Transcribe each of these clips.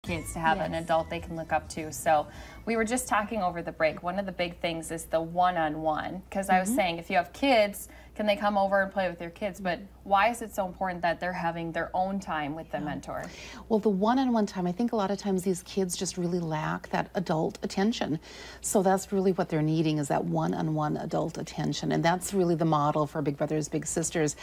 kids to have an adult they can look up to. So we were just talking over the break. One of the big things is the one-on-one, because I was saying if you have kids, can they come over and play with your kids? But why is it so important that they're having their own time with the mentor? Well, the one-on-one time, I think a lot of times these kids just really lack that adult attention. So that's really what they're needing, is that one-on-one adult attention. And that's really the model for Big Brothers Big Sisters.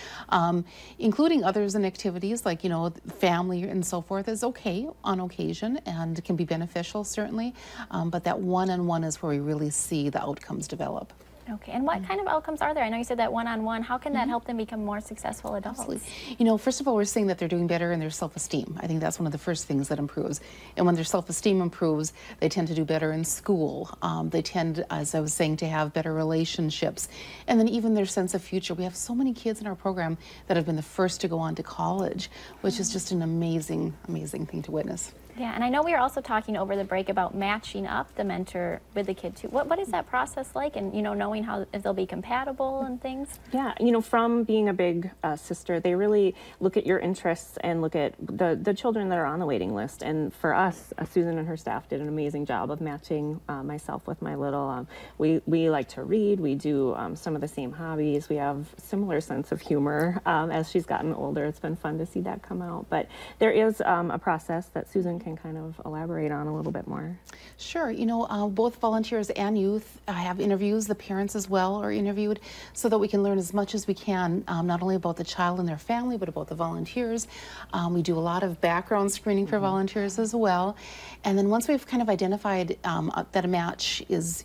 Including others and activities like, you know, family and so forth is okay on occasion and can be beneficial, certainly. But that one-on-one is where we really see the outcomes develop. Okay, and what kind of outcomes are there? I know you said that one-on-one. How can that help them become more successful adults? Absolutely. You know, first of all, we're seeing that they're doing better in their self-esteem. I think that's one of the first things that improves. And when their self-esteem improves, they tend to do better in school. They tend, as I was saying, to have better relationships. And then even their sense of future. We have so many kids in our program that have been the first to go on to college, which is just an amazing, amazing thing to witness. Yeah, and I know we were also talking over the break about matching up the mentor with the kid too. What is that process like, and, you know, knowing how, if they'll be compatible and things? Yeah, you know, from being a big sister, they really look at your interests and look at the children that are on the waiting list. And for us, Susan and her staff did an amazing job of matching myself with my little. We like to read. We do some of the same hobbies. We have similar sense of humor as she's gotten older. It's been fun to see that come out. But there is a process that Susan can kind of elaborate on a little bit more. Sure. You know, both volunteers and youth have interviews. The parents as well are interviewed, so that we can learn as much as we can, not only about the child and their family, but about the volunteers. We do a lot of background screening for volunteers as well. And then once we've kind of identified that a match is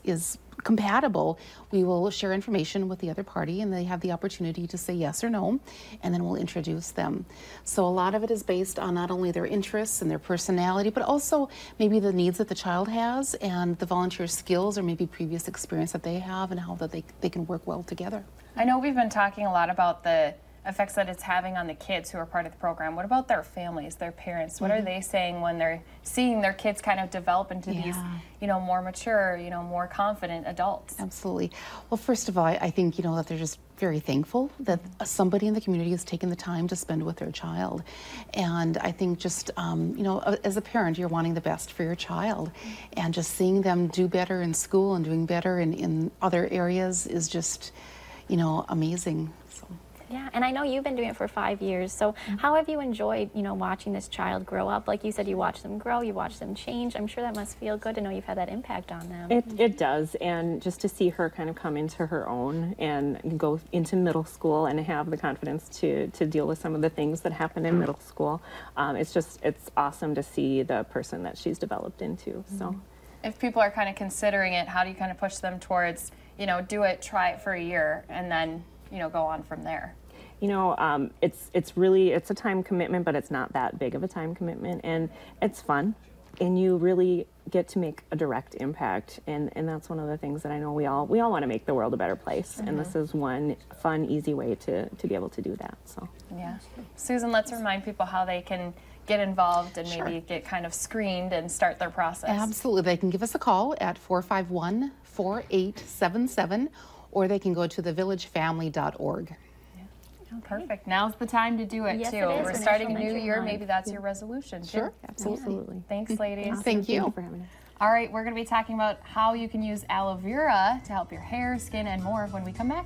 compatible, we will share information with the other party, and they have the opportunity to say yes or no, and then we'll introduce them. So a lot of it is based on not only their interests and their personality, but also maybe the needs that the child has and the volunteer skills or maybe previous experience that they have and how that they can work well together. I know we've been talking a lot about the effects that it's having on the kids who are part of the program. What about their families, their parents? What are they saying when they're seeing their kids kind of develop into these, you know, more mature, you know, more confident adults? Absolutely. Well, first of all, I think, you know, that they're just very thankful that somebody in the community has taken the time to spend with their child. And I think just, you know, as a parent, you're wanting the best for your child. And just seeing them do better in school and doing better in other areas is just, you know, amazing. So. Yeah, and I know you've been doing it for 5 years, so how have you enjoyed, you know, watching this child grow up? Like you said, you watch them grow, you watch them change. I'm sure that must feel good to know you've had that impact on them. It does, and just to see her kind of come into her own and go into middle school and have the confidence to deal with some of the things that happen in middle school, it's awesome to see the person that she's developed into. So, if people are kind of considering it, how do you kind of push them towards, you know, do it, try it for a year, and then, you know, go on from there? You know, it's really a time commitment, but it's not that big of a time commitment, and it's fun, and you really get to make a direct impact, and that's one of the things that I know we all want to make the world a better place, and this is one fun, easy way to be able to do that. So yeah, Susan, let's remind people how they can get involved and maybe get kind of screened and start their process. Absolutely. They can give us a call at 451-4877, or they can go to thevillagefamily.org. Perfect. Now's the time to do it, yes, too. It is. We're starting a new year. Maybe that's your resolution, too. Sure, absolutely. Thanks, ladies. Thank you. Thank you for having us. All right, we're going to be talking about how you can use aloe vera to help your hair, skin, and more when we come back.